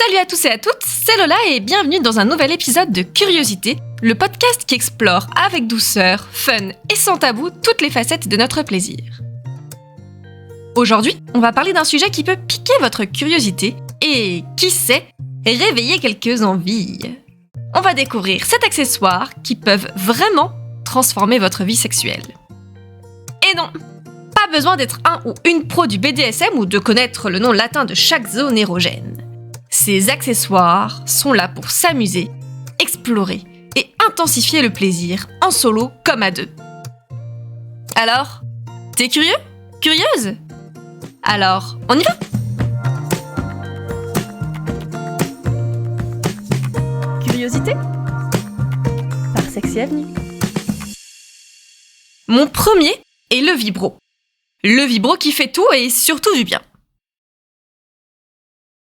Salut à tous et à toutes, c'est Lola et bienvenue dans un nouvel épisode de Curiosité, le podcast qui explore avec douceur, fun et sans tabou toutes les facettes de notre plaisir. Aujourd'hui, on va parler d'un sujet qui peut piquer votre curiosité et, qui sait, réveiller quelques envies. On va découvrir 7 accessoires qui peuvent vraiment transformer votre vie sexuelle. Et non, pas besoin d'être un ou une pro du BDSM ou de connaître le nom latin de chaque zone érogène. Ces accessoires sont là pour s'amuser, explorer et intensifier le plaisir en solo comme à deux. Alors, t'es curieux ? Curieuse ? Alors, on y va ? Curiosité ? Par Sexy Avenue. Mon premier est le vibro. Le vibro qui fait tout et surtout du bien.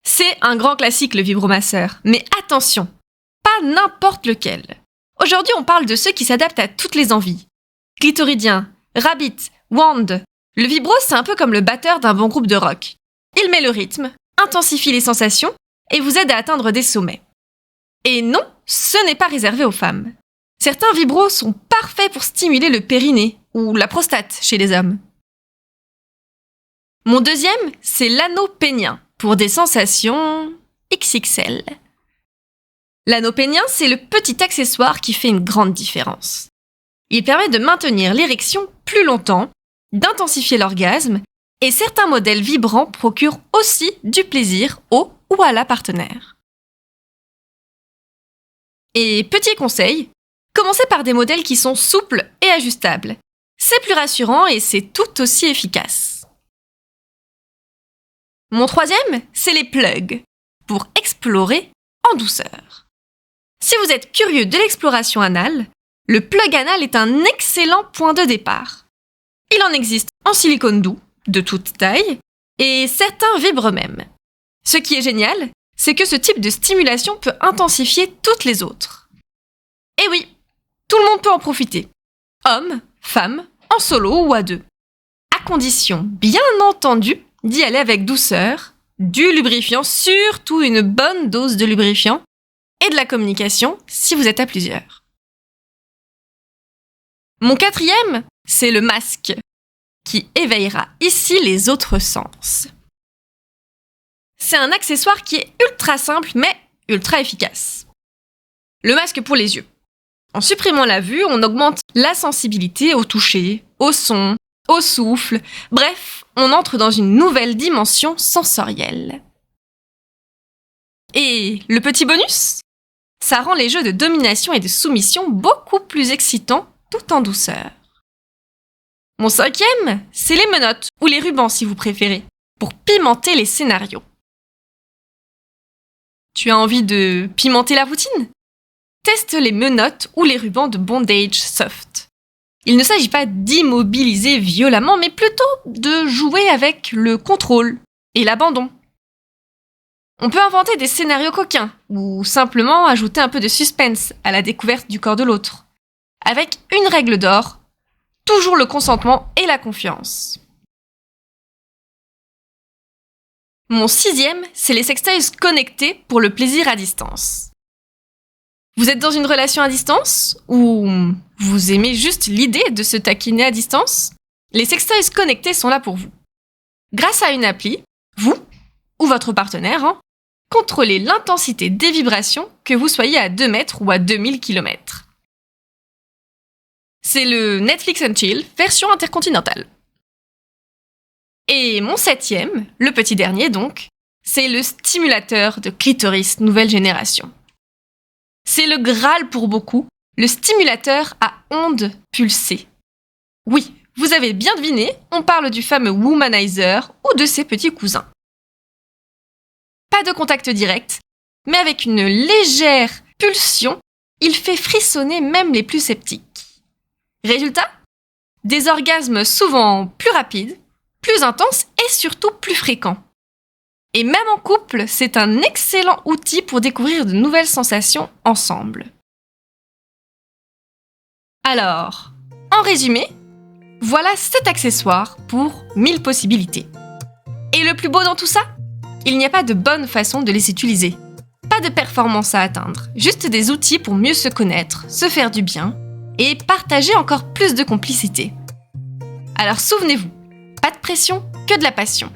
C'est un grand classique, le vibromasseur. Mais attention, pas n'importe lequel. Aujourd'hui, on parle de ceux qui s'adaptent à toutes les envies. Clitoridien, rabbit, wand. Le vibro, c'est un peu comme le batteur d'un bon groupe de rock. Il met le rythme, intensifie les sensations et vous aide à atteindre des sommets. Et non, ce n'est pas réservé aux femmes. Certains vibros sont parfaits pour stimuler le périnée ou la prostate chez les hommes. Mon deuxième, c'est l'anneau pénien. Pour des sensations XXL. L'anneau pénien, c'est le petit accessoire qui fait une grande différence. Il permet de maintenir l'érection plus longtemps, d'intensifier l'orgasme, et certains modèles vibrants procurent aussi du plaisir au ou à la partenaire. Et petit conseil, commencez par des modèles qui sont souples et ajustables. C'est plus rassurant et c'est tout aussi efficace. Mon troisième, c'est les plugs, pour explorer en douceur. Si vous êtes curieux de l'exploration anale, le plug anal est un excellent point de départ. Il en existe en silicone doux, de toute taille, et certains vibrent même. Ce qui est génial, c'est que ce type de stimulation peut intensifier toutes les autres. Et oui, tout le monde peut en profiter. Hommes, femmes, en solo ou à deux. À condition, bien entendu, d'y aller avec douceur, du lubrifiant, surtout une bonne dose de lubrifiant, et de la communication si vous êtes à plusieurs. Mon quatrième, c'est le masque, qui éveillera ici les autres sens. C'est un accessoire qui est ultra simple, mais ultra efficace. Le masque pour les yeux. En supprimant la vue, on augmente la sensibilité au toucher, au son, au souffle, bref, on entre dans une nouvelle dimension sensorielle. Et le petit bonus ? Ça rend les jeux de domination et de soumission beaucoup plus excitants tout en douceur. Mon cinquième, c'est les menottes, ou les rubans si vous préférez, pour pimenter les scénarios. Tu as envie de pimenter la routine ? Teste les menottes ou les rubans de Bondage Soft. Il ne s'agit pas d'immobiliser violemment, mais plutôt de jouer avec le contrôle et l'abandon. On peut inventer des scénarios coquins, ou simplement ajouter un peu de suspense à la découverte du corps de l'autre. Avec une règle d'or, toujours le consentement et la confiance. Mon sixième, c'est les sextoys connectés pour le plaisir à distance. Vous êtes dans une relation à distance ou vous aimez juste l'idée de se taquiner à distance ? Les sextoys connectés sont là pour vous. Grâce à une appli, vous ou votre partenaire, contrôlez l'intensité des vibrations que vous soyez à 2 mètres ou à 2000 km. C'est le Netflix and Chill version intercontinentale. Et mon septième, le petit dernier donc, c'est le stimulateur de clitoris nouvelle génération. C'est le Graal pour beaucoup, le stimulateur à ondes pulsées. Oui, vous avez bien deviné, on parle du fameux womanizer ou de ses petits cousins. Pas de contact direct, mais avec une légère pulsion, il fait frissonner même les plus sceptiques. Résultat ? Des orgasmes souvent plus rapides, plus intenses et surtout plus fréquents. Et même en couple, c'est un excellent outil pour découvrir de nouvelles sensations ensemble. Alors, en résumé, voilà 7 accessoires pour 1000 possibilités. Et le plus beau dans tout ça ? Il n'y a pas de bonne façon de les utiliser. Pas de performance à atteindre, juste des outils pour mieux se connaître, se faire du bien et partager encore plus de complicité. Alors souvenez-vous, pas de pression, que de la passion.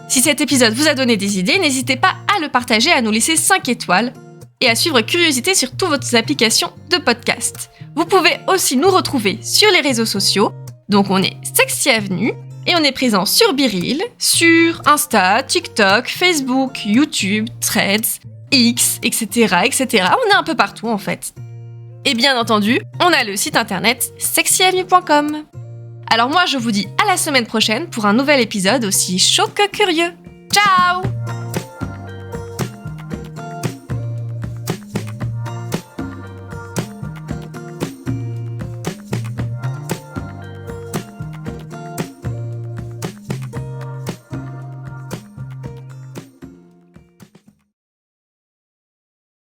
Si cet épisode vous a donné des idées, n'hésitez pas à le partager, à nous laisser 5 étoiles et à suivre Curiosité sur toutes vos applications de podcast. Vous pouvez aussi nous retrouver sur les réseaux sociaux, donc on est Sexy Avenue et on est présent sur BeReal, sur Insta, TikTok, Facebook, YouTube, Threads, X, etc., etc. On est un peu partout en fait. Et bien entendu, on a le site internet sexyavenue.com. Alors moi je vous dis à la semaine prochaine pour un nouvel épisode aussi chaud que curieux. Ciao!